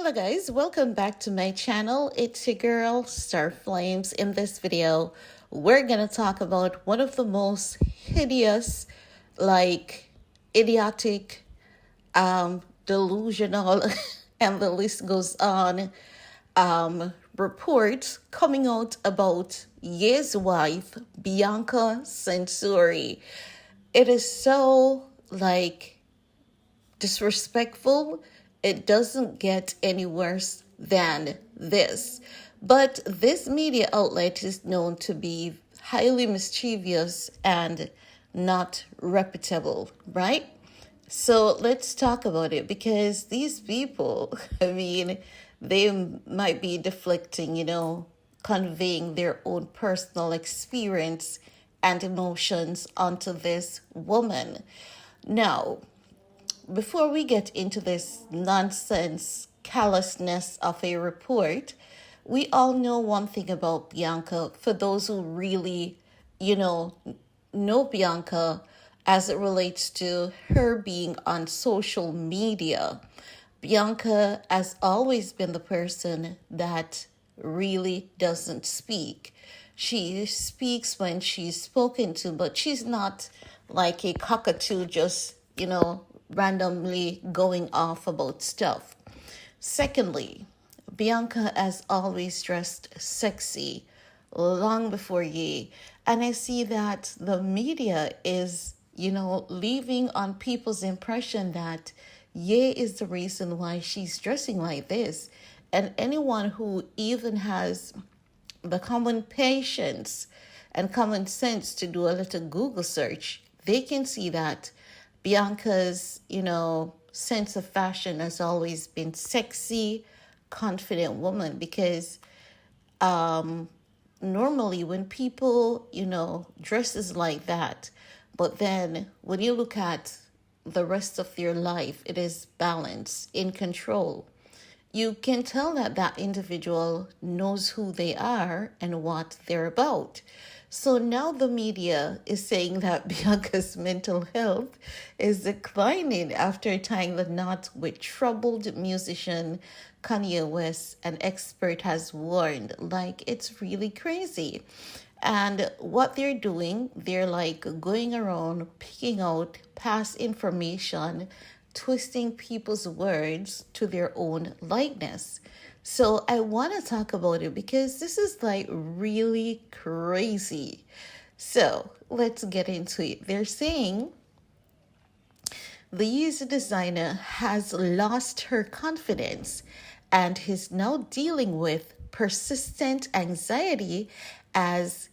Hello guys, welcome back to my channel. It's your girl Star Flames. In this video, we're gonna talk about one of the most hideous, idiotic, delusional, and the list goes on, reports coming out about Ye's wife, Bianca Censori. It is so disrespectful. It doesn't get any worse than this. But this media outlet is known to be highly mischievous and not reputable, right? So let's talk about it because these people, they might be deflecting, conveying their own personal experience and emotions onto this woman. Now, before we get into this nonsense callousness of a report, we all know one thing about Bianca. For those who really, know Bianca as it relates to her being on social media, Bianca has always been the person that really doesn't speak. She speaks when she's spoken to, but she's not like a cockatoo just, randomly going off about stuff. Secondly, Bianca has always dressed sexy long before Ye. And I see that the media is, leaving on people's impression that Ye is the reason why she's dressing like this. And anyone who even has the common patience and common sense to do a little Google search, they can see that Bianca's, sense of fashion has always been sexy, confident woman because normally when people, dresses like that, but then when you look at the rest of their life, it is balanced, in control. You can tell that that individual knows who they are and what they're about. So now the media is saying that Bianca's mental health is declining after tying the knot with troubled musician Kanye West. An expert has warned, it's really crazy. And what they're doing, they're going around picking out past information, twisting people's words to their own likeness. So I want to talk about it because this is really crazy. So let's get into it. They're saying the user designer has lost her confidence and is now dealing with persistent anxiety as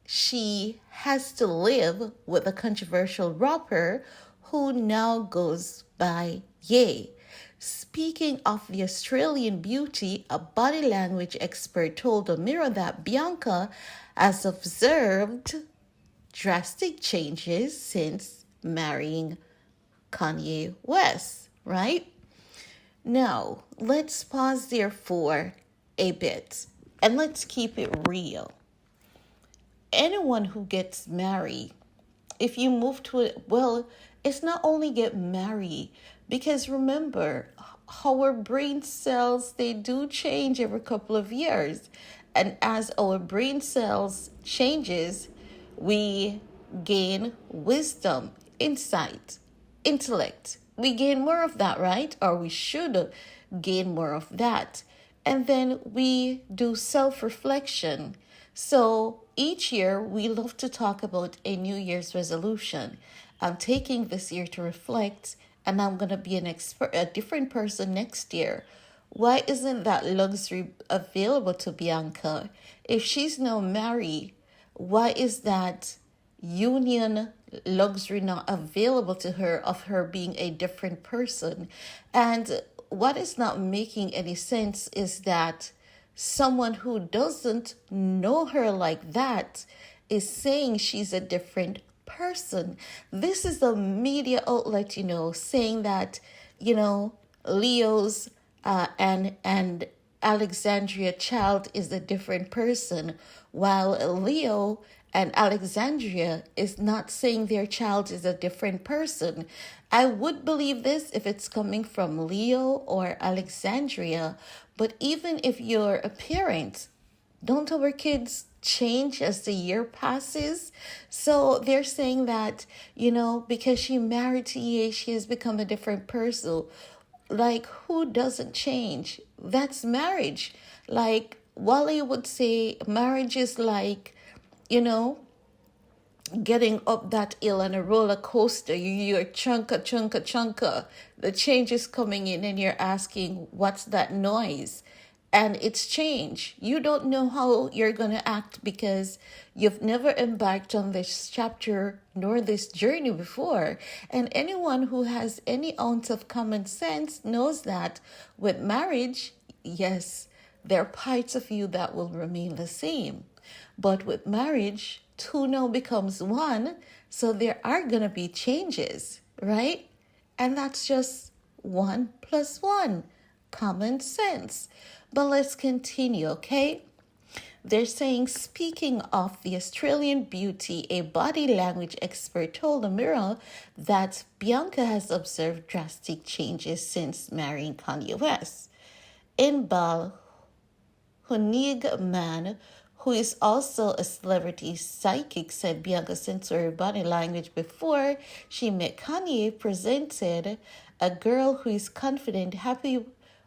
she has to live with a controversial rapper who now goes by Ye. Speaking of the Australian beauty, a body language expert told the Mirror that Bianca has observed drastic changes since marrying Kanye West, right? Now, let's pause there for a bit and let's keep it real. Anyone who gets married, if you move to it, it's not only get married, because remember, our brain cells, they do change every couple of years. And as our brain cells changes, we gain wisdom, insight, intellect. We gain more of that, right? Or we should gain more of that. And then we do self-reflection. So each year, we love to talk about a New Year's resolution. I'm taking this year to reflect, and I'm going to be a different person next year. Why isn't that luxury available to Bianca? If she's now married, why is that union luxury not available to her of her being a different person? And what is not making any sense is that someone who doesn't know her like that is saying she's a different person. This is a media outlet, saying that, Leo's and Alexandria Child is a different person, while Leo and Alexandria is not saying their child is a different person. I would believe this if it's coming from Leo or Alexandria, but even if you're a parent, don't our kids change as the year passes? So they're saying that, because she married to Ye, she has become a different person. Like, who doesn't change? That's marriage. Like, Wally would say, marriage is like, you know, getting up that hill on a roller coaster. You're chunka, chunka, chunka. The change is coming in, and you're asking, what's that noise? And it's change. You don't know how you're going to act because you've never embarked on this chapter nor this journey before. And anyone who has any ounce of common sense knows that with marriage, yes, there are parts of you that will remain the same. But with marriage, two now becomes one. So there are going to be changes, right? And that's just 1 + 1. Common sense. But let's continue, okay? They're saying, speaking of the Australian beauty, a body language expert told the Mirror that Bianca has observed drastic changes since marrying Kanye West. Inbal Hunigman, who is also a celebrity psychic, said Bianca Censori body language before she met Kanye presented a girl who is confident, happy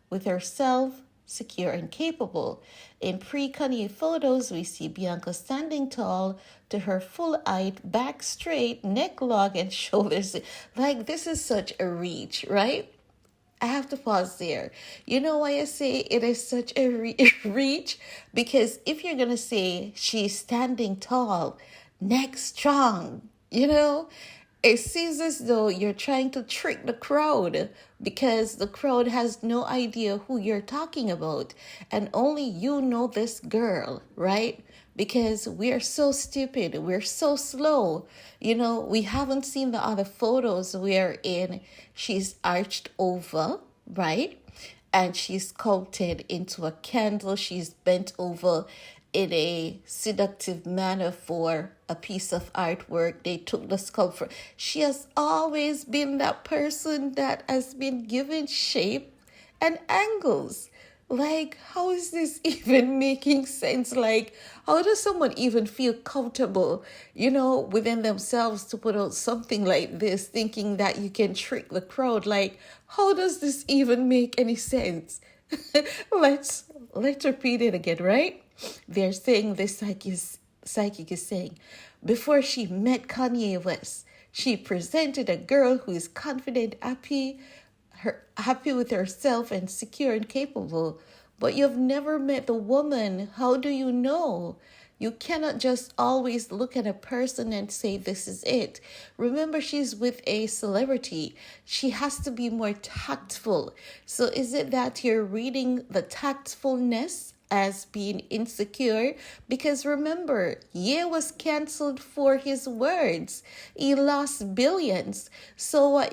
with herself, secure, and capable. In pre-Kanye photos, we see Bianca standing tall to her full height, back straight, neck long, and shoulders. Like, this is such a reach, right? I have to pause there. You know why I say it is such a reach? Because if you're going to say she's standing tall, neck strong, it seems as though you're trying to trick the crowd because the crowd has no idea who you're talking about. And only you know this girl, right? Because we're so stupid. We're so slow. We haven't seen the other photos wherein she's arched over, right? And she's sculpted into a candle. She's bent over in a seductive manner for a piece of artwork. They took the sculpture. She has always been that person that has been given shape and angles. Like, how is this even making sense? Like, how does someone even feel comfortable, within themselves to put out something like this, thinking that you can trick the crowd? Like, how does this even make any sense? Let's repeat it again, right? They're saying this psychic is saying, before she met Kanye West, she presented a girl who is confident, happy with herself, and secure and capable. But you've never met the woman. How do you know? You cannot just always look at a person and say this is it. Remember, she's with a celebrity. She has to be more tactful. So is it that you're reading the tactfulness as being insecure? Because remember, Ye was canceled for his words. He lost billions. So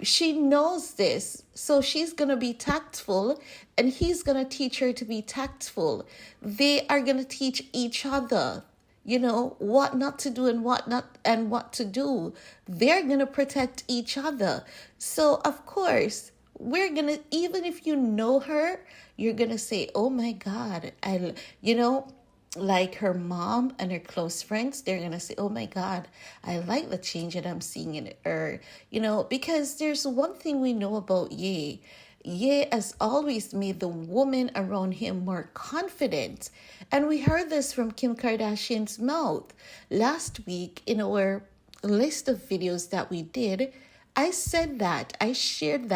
she knows this. So she's going to be tactful, and he's going to teach her to be tactful. They are going to teach each other, what not to do and what to do. They're going to protect each other. So, of course, we're going to, even if you know her, you're going to say, oh my God, like her mom and her close friends, they're going to say, oh my God, I like the change that I'm seeing in her, because there's one thing we know about Ye. Ye has always made the woman around him more confident. And we heard this from Kim Kardashian's mouth. Last week, in our list of videos that we did, I said that. I shared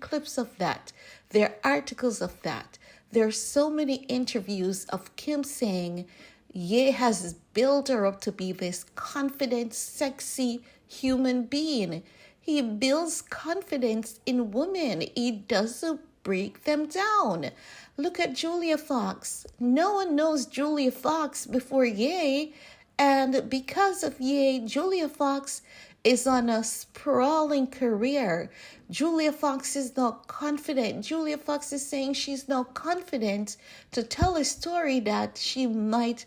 clips of that. There are articles of that. There are so many interviews of Kim saying Ye has built her up to be this confident, sexy human being. He builds confidence in women. He doesn't break them down. Look at Julia Fox. No one knows Julia Fox before Ye. And because of Ye, Julia Fox is on a sprawling career. Julia Fox is not confident. Julia Fox is saying she's not confident to tell a story that she might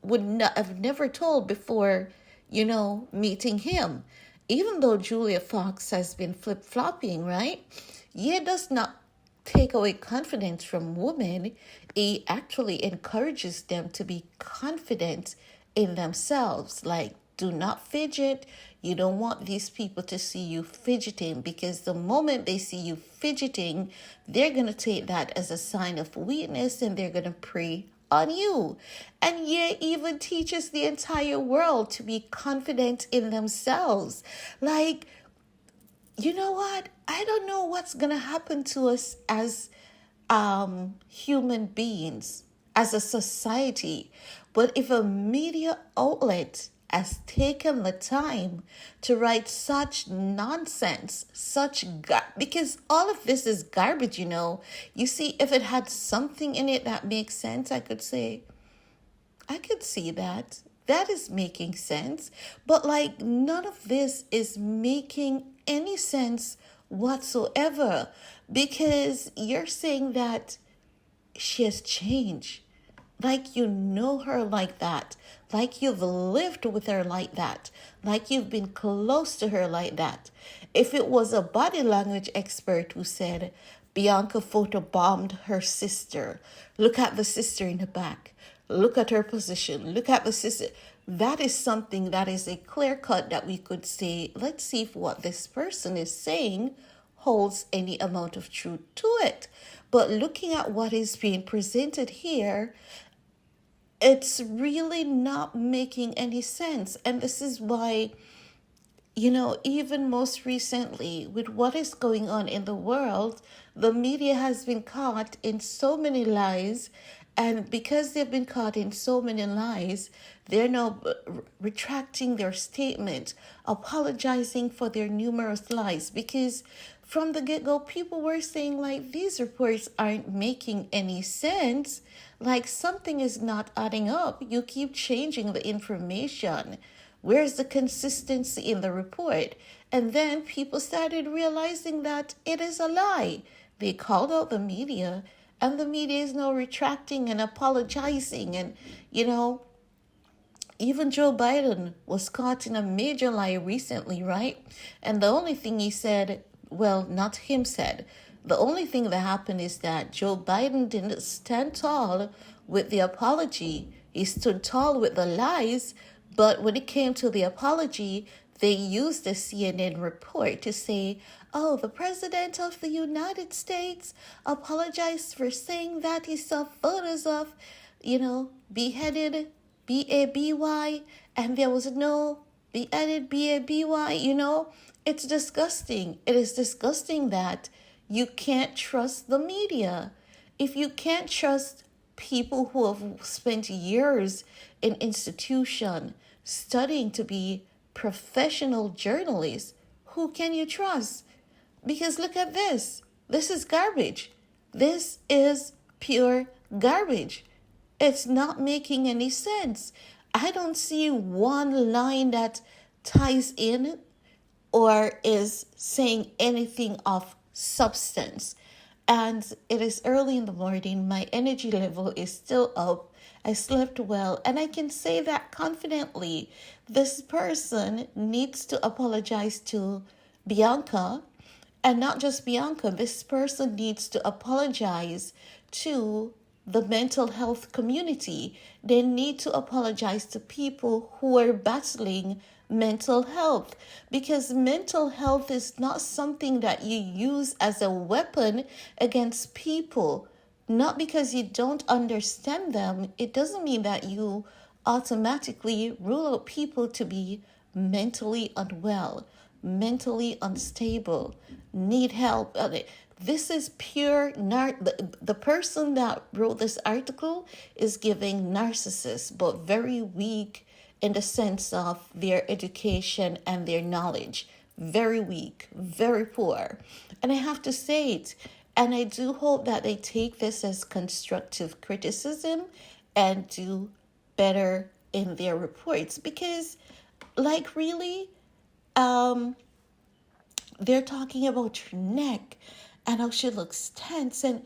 would not have never told before, meeting him. Even though Julia Fox has been flip flopping, right? It does not take away confidence from women. It actually encourages them to be confident in themselves. Like, do not fidget. You don't want these people to see you fidgeting, because the moment they see you fidgeting, they're going to take that as a sign of weakness and they're going to prey on you. And yet, even teaches the entire world to be confident in themselves. Like, you know what? I don't know what's going to happen to us as human beings, as a society. But if a media outlet has taken the time to write such nonsense, because all of this is garbage, You see, if it had something in it that makes sense, I could say, I could see that. That is making sense. But like, none of this is making any sense whatsoever, because you're saying that she has changed. Like, you know her like that. Like, you've lived with her like that. Like, you've been close to her like that. If it was a body language expert who said, Bianca photobombed her sister, look at the sister in the back, look at her position, look at the sister. That is something that is a clear cut that we could say, let's see if what this person is saying holds any amount of truth to it. But looking at what is being presented here, it's really not making any sense. And this is why, even most recently, with what is going on in the world, the media has been caught in so many lies. And because they've been caught in so many lies, they're now retracting their statement, apologizing for their numerous lies. Because from the get-go, people were saying, like, these reports aren't making any sense. Like, something is not adding up. You keep changing the information. Where's the consistency in the report? And then people started realizing that it is a lie. They called out the media, and the media is now retracting and apologizing. And, even Joe Biden was caught in a major lie recently, right? And the only thing he said, well, not him said, the only thing that happened is that Joe Biden didn't stand tall with the apology. He stood tall with the lies, but when it came to the apology, they used the CNN report to say, oh, the President of the United States apologized for saying that he saw photos of, beheaded B-A-B-Y, and there was no beheaded B-A-B-Y, It's disgusting. It is disgusting that you can't trust the media. If you can't trust people who have spent years in institution studying to be professional journalists, who can you trust? Because look at this. This is garbage. This is pure garbage. It's not making any sense. I don't see one line that ties in or is saying anything of substance. And it is early in the morning. My energy level is still up. I slept well, and I can say that confidently. This person needs to apologize to Bianca, and not just Bianca. This person needs to apologize to the mental health community. They need to apologize to people who are battling mental health, because mental health is not something that you use as a weapon against people. Not because you don't understand them, it doesn't mean that you automatically rule out people to be mentally unwell, mentally unstable, need help. This is pure the person that wrote this article is giving narcissists, but very weak in the sense of their education and their knowledge. Very weak, very poor. And I have to say it. And I do hope that they take this as constructive criticism and do better in their reports. Because, like, really, they're talking about your neck and how she looks tense. And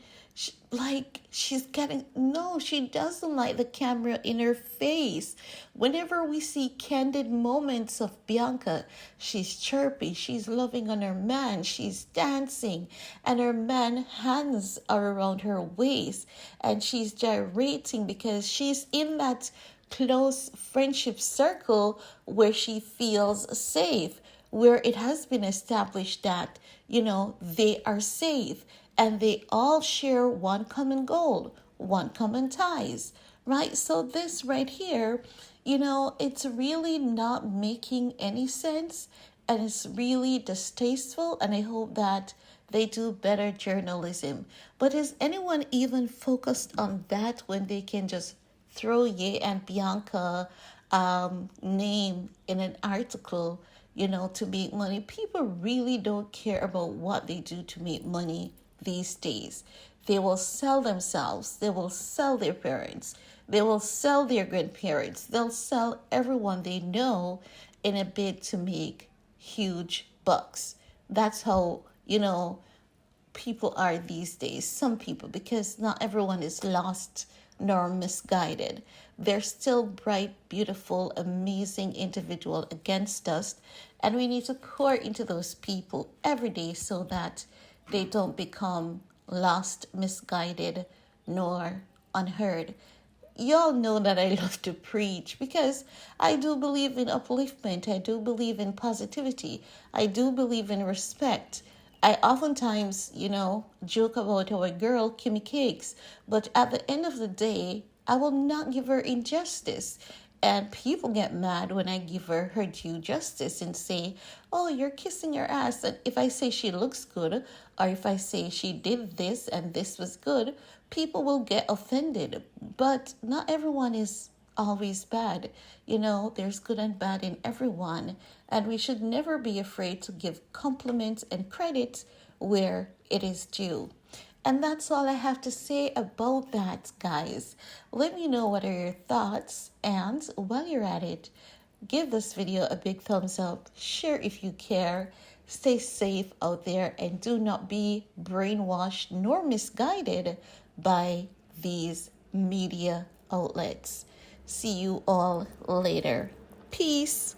Like she's getting, no, she doesn't like the camera in her face. Whenever we see candid moments of Bianca, she's chirpy, she's loving on her man, she's dancing, and her man hands are around her waist, and she's gyrating because she's in that close friendship circle where she feels safe, where it has been established that, they are safe and they all share one common goal, one common ties, right? So this right here, it's really not making any sense, and it's really distasteful, and I hope that they do better journalism. But is anyone even focused on that when they can just throw Ye and Bianca name in an article, to make money? People really don't care about what they do to make money these days. They will sell themselves, they will sell their parents, they will sell their grandparents, they'll sell everyone they know in a bid to make huge bucks. That's how, people are these days. Some people, because not everyone is lost nor misguided. They're still bright, beautiful, amazing individual against us, and we need to pour into those people every day so that they don't become lost, misguided, nor unheard. Y'all know that I love to preach because I do believe in upliftment. I do believe in positivity. I do believe in respect. I oftentimes, joke about our girl, Kimmy Cakes, but at the end of the day, I will not give her injustice. And people get mad when I give her due justice and say, oh, you're kissing her ass. And if I say she looks good, or if I say she did this and this was good, people will get offended. But not everyone is always bad. There's good and bad in everyone. And we should never be afraid to give compliments and credit where it is due. And that's all I have to say about that, guys. Let me know what are your thoughts. And while you're at it, give this video a big thumbs up. Share if you care. Stay safe out there and do not be brainwashed nor misguided by these media outlets. See you all later. Peace.